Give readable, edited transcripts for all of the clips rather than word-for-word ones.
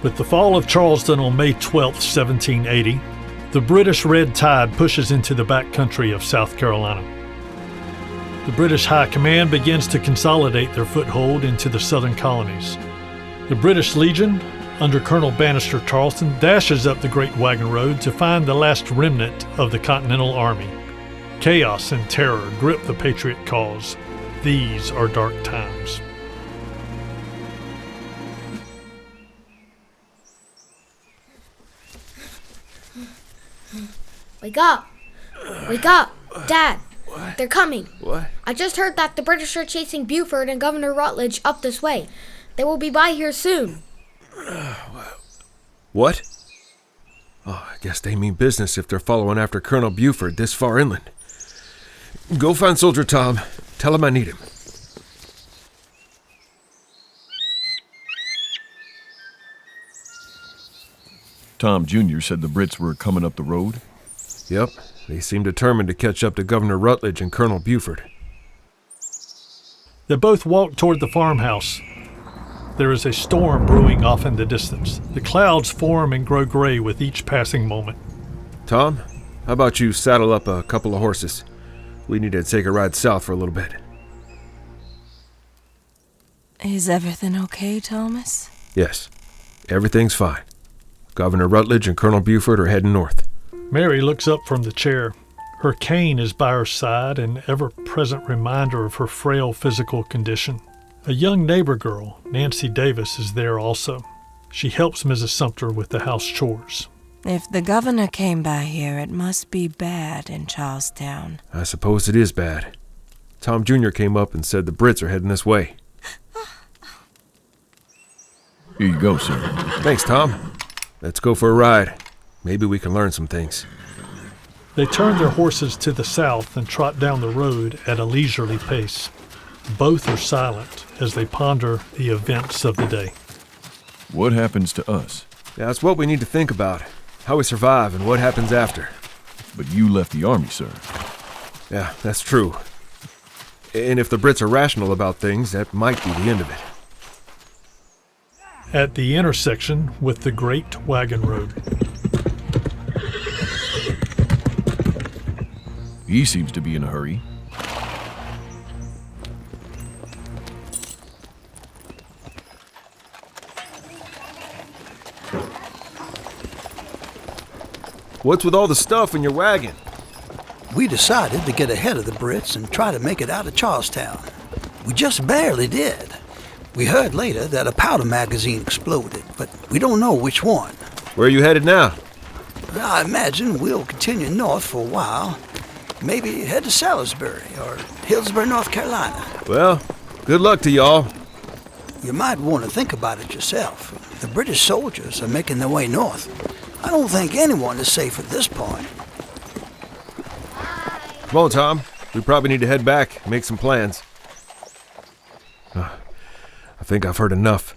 With the fall of Charleston on May 12, 1780, the British red tide pushes into the backcountry of South Carolina. The British High Command begins to consolidate their foothold into the southern colonies. The British Legion, under Colonel Bannister Charleston, dashes up the Great Wagon Road to find the last remnant of the Continental Army. Chaos and terror grip the Patriot cause. These are dark times. Wake up! Wake up! Dad! What? They're coming! What? I just heard that the British are chasing Buford and Governor Rutledge up this way. They will be by here soon. What? Oh, I guess they mean business if they're following after Colonel Buford this far inland. Go find Soldier Tom. Tell him I need him. Tom Jr. said the Brits were coming up the road? Yep, they seem determined to catch up to Governor Rutledge and Colonel Buford. They both walk toward the farmhouse. There is a storm brewing off in the distance. The clouds form and grow gray with each passing moment. Tom, how about you saddle up a couple of horses? We need to take a ride south for a little bit. Is everything okay, Thomas? Yes, everything's fine. Governor Rutledge and Colonel Buford are heading north. Mary looks up from the chair. Her cane is by her side, an ever-present reminder of her frail physical condition. A young neighbor girl, Nancy Davis, is there also. She helps Mrs. Sumter with the house chores. If the governor came by here, it must be bad in Charlestown. I suppose it is bad. Tom Jr. came up and said the Brits are heading this way. Here you go, sir. Thanks, Tom. Let's go for a ride. Maybe we can learn some things. They turn their horses to the south and trot down the road at a leisurely pace. Both are silent as they ponder the events of the day. What happens to us? Yeah, that's what we need to think about. How we survive and what happens after. But you left the army, sir. Yeah, that's true. And if the Brits are rational about things, that might be the end of it. At the intersection with the Great Wagon Road. He seems to be in a hurry. What's with all the stuff in your wagon? We decided to get ahead of the Brits and try to make it out of Charlestown. We just barely did. We heard later that a powder magazine exploded, but we don't know which one. Where are you headed now? I imagine we'll continue north for a while. Maybe head to Salisbury or Hillsborough, North Carolina. Well, good luck to y'all. You might want to think about it yourself. The British soldiers are making their way north. I don't think anyone is safe at this point. Come on, Tom. We probably need to head back and make some plans. I think I've heard enough.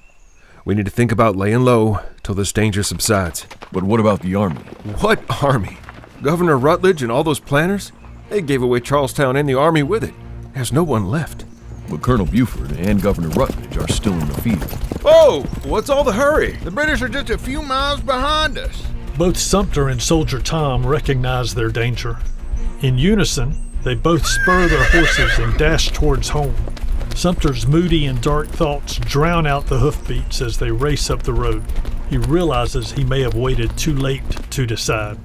We need to think about laying low till this danger subsides. But what about the army? What army? Governor Rutledge and all those planners? They gave away Charlestown and the army with it. There's no one left. But Colonel Buford and Governor Rutledge are still in the field. Oh, what's all the hurry? The British are just a few miles behind us. Both Sumter and Soldier Tom recognize their danger. In unison, they both spur their horses and dash towards home. Sumter's moody and dark thoughts drown out the hoofbeats as they race up the road. He realizes he may have waited too late to decide.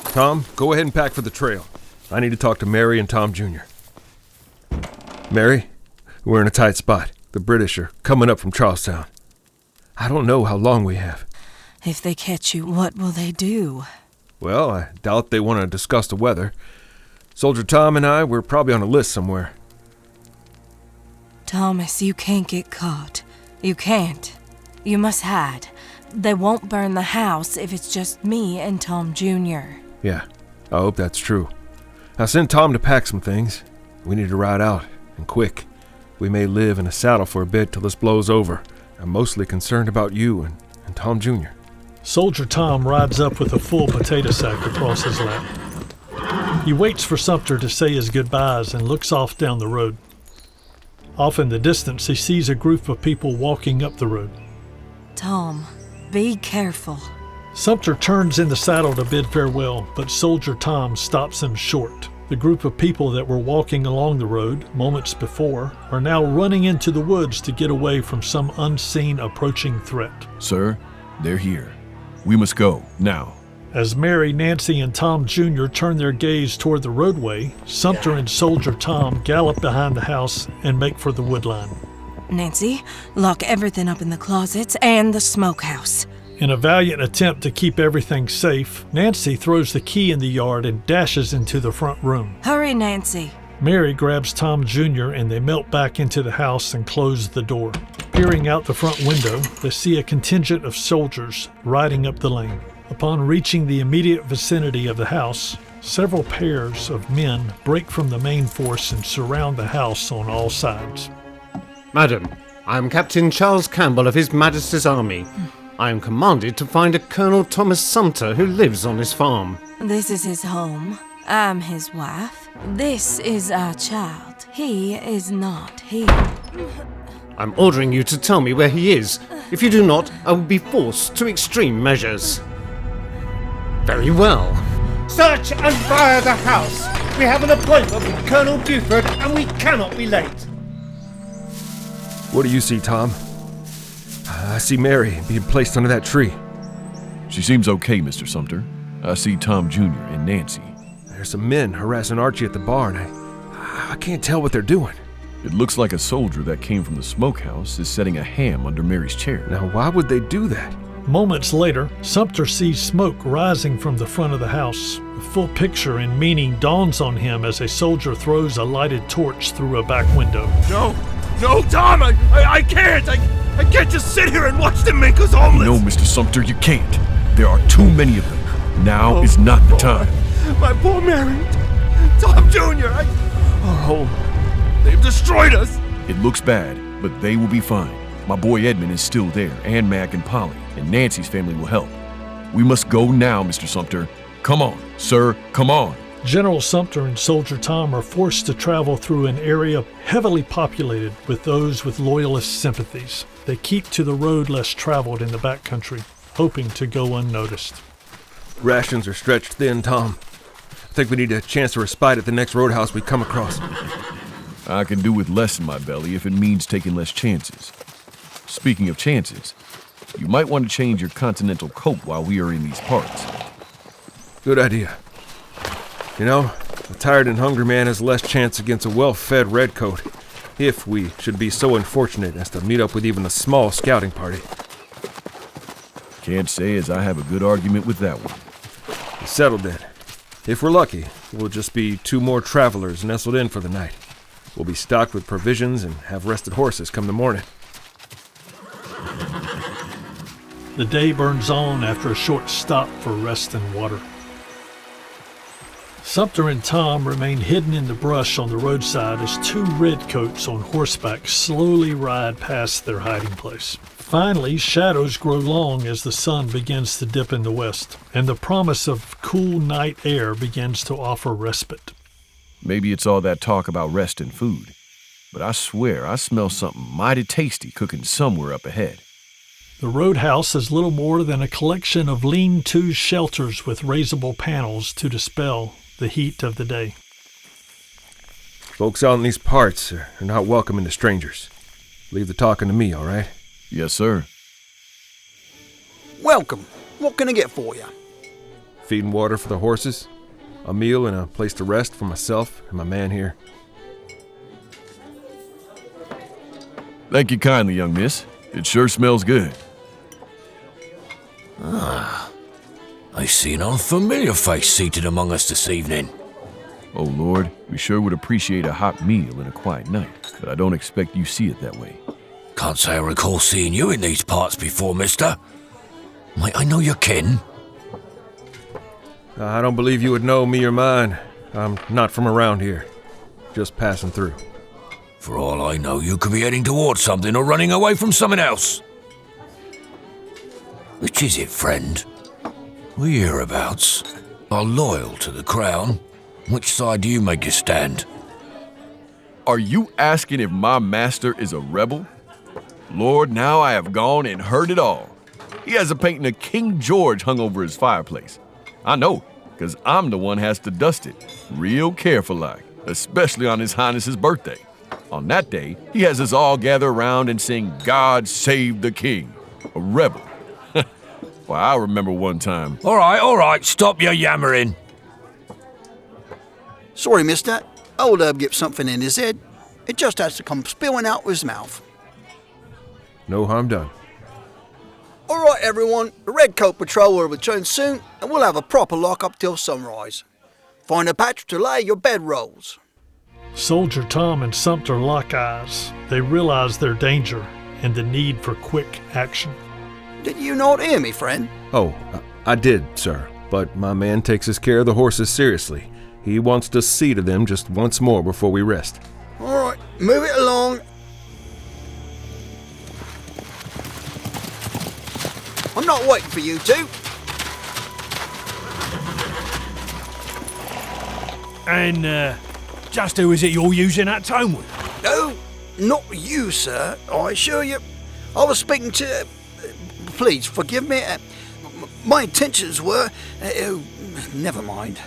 Tom, go ahead and pack for the trail. I need to talk to Mary and Tom Jr. Mary, we're in a tight spot. The British are coming up from Charlestown. I don't know how long we have. If they catch you, what will they do? Well, I doubt they want to discuss the weather. Soldier Tom and I, we're probably on a list somewhere. Thomas, you can't get caught. You can't. You must hide. They won't burn the house if it's just me and Tom Jr. Yeah, I hope that's true. I'll send Tom to pack some things. We need to ride out, and quick. We may live in a saddle for a bit till this blows over. I'm mostly concerned about you and Tom Jr. Soldier Tom rides up with a full potato sack across his lap. He waits for Sumter to say his goodbyes and looks off down the road. Off in the distance, he sees a group of people walking up the road. Tom, Be careful. Sumter turns in the saddle to bid farewell, but Soldier Tom stops him short. The group of people that were walking along the road moments before are now running into the woods to get away from some unseen approaching threat. Sir, they're here. We must go, now. As Mary, Nancy, and Tom Jr. turn their gaze toward the roadway, Sumter and Soldier Tom gallop behind the house and make for the woodline. Nancy, lock everything up in the closets and the smokehouse. In a valiant attempt to keep everything safe, Nancy throws the key in the yard and dashes into the front room. Hurry, Nancy. Mary grabs Tom Jr. and they melt back into the house and close the door. Peering out the front window, they see a contingent of soldiers riding up the lane. Upon reaching the immediate vicinity of the house, several pairs of men break from the main force and surround the house on all sides. Madam, I am Captain Charles Campbell of His Majesty's Army. I am commanded to find a Colonel Thomas Sumter who lives on his farm. This is his home. I'm his wife. This is our child. He is not here. I'm ordering you to tell me where he is. If you do not, I will be forced to extreme measures. Very well. Search and fire the house. We have an appointment with Colonel Buford and we cannot be late. What do you see, Tom? I see Mary being placed under that tree. She seems okay, Mr. Sumter. I see Tom Jr. and Nancy. There's some men harassing Archie at the barn. I can't tell what they're doing. It looks like a soldier that came from the smokehouse is setting a ham under Mary's chair. Now, why would they do that? Moments later, Sumter sees smoke rising from the front of the house. The full picture and meaning dawns on him as a soldier throws a lighted torch through a back window. No, Tom! I can't! I can't just sit here and watch them make us homeless! No, Mr. Sumter, you can't. There are too many of them. Now is not the time. My poor Mary! Tom Jr., our home. They've destroyed us! It looks bad, but they will be fine. My boy Edmund is still there, and Mac and Polly, and Nancy's family will help. We must go now, Mr. Sumter. Come on, sir, come on. General Sumter and Soldier Tom are forced to travel through an area heavily populated with those with loyalist sympathies. They keep to the road less traveled in the backcountry, hoping to go unnoticed. Rations are stretched thin, Tom. I think we need a chance to respite at the next roadhouse we come across. I can do with less in my belly if it means taking less chances. Speaking of chances, you might want to change your continental coat while we are in these parts. Good idea. You know, a tired and hungry man has less chance against a well-fed redcoat, if we should be so unfortunate as to meet up with even a small scouting party. Can't say as I have a good argument with that one. Settled then. If we're lucky, we'll just be 2 more travelers nestled in for the night. We'll be stocked with provisions and have rested horses come the morning. The day burns on after a short stop for rest and water. Sumter and Tom remain hidden in the brush on the roadside as 2 redcoats on horseback slowly ride past their hiding place. Finally, shadows grow long as the sun begins to dip in the west, and the promise of cool night air begins to offer respite. Maybe it's all that talk about rest and food, but I swear I smell something mighty tasty cooking somewhere up ahead. The roadhouse is little more than a collection of lean-to shelters with raisable panels to dispel the heat of the day. Folks out in these parts are not welcoming to strangers. Leave the talking to me, all right? Yes, sir. Welcome. What can I get for you? Feed and water for the horses, a meal and a place to rest for myself and my man here. Thank you kindly, young miss. It sure smells good. I see an unfamiliar face seated among us this evening. Oh, Lord, we sure would appreciate a hot meal and a quiet night, but I don't expect you see it that way. Can't say I recall seeing you in these parts before, mister. Might I know your kin? I don't believe you would know me or mine. I'm not from around here. Just passing through. For all I know, you could be heading towards something or running away from something else. Which is it, friend? We hereabouts are loyal to the crown. Which side do you make your stand? Are you asking if my master is a rebel? Lord, now I have gone and heard it all. He has a painting of King George hung over his fireplace. I know, because I'm the one has to dust it, real careful like, especially on His Highness's birthday. On that day, he has us all gather around and sing God Save the King, a rebel. Well, I remember one time. All right, stop your yammering. Sorry, mister. Old Herb gets something in his head. It just has to come spilling out of his mouth. No harm done. All right, everyone. The Redcoat Patrol will return soon, and we'll have a proper lock-up till sunrise. Find a patch to lay your bedrolls. Soldier Tom and Sumter lock eyes. They realize their danger and the need for quick action. Did you not hear me, friend? Oh, I did, sir. But my man takes his care of the horses seriously. He wants to see to them just once more before we rest. All right, move it along. I'm not waiting for you two. And, just who is it you're using that tone with? No, not you, sir. I assure you. I was speaking to... please, forgive me. My intentions were... oh, never mind.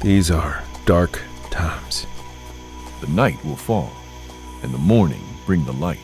These are dark times. The night will fall, and the morning bring the light.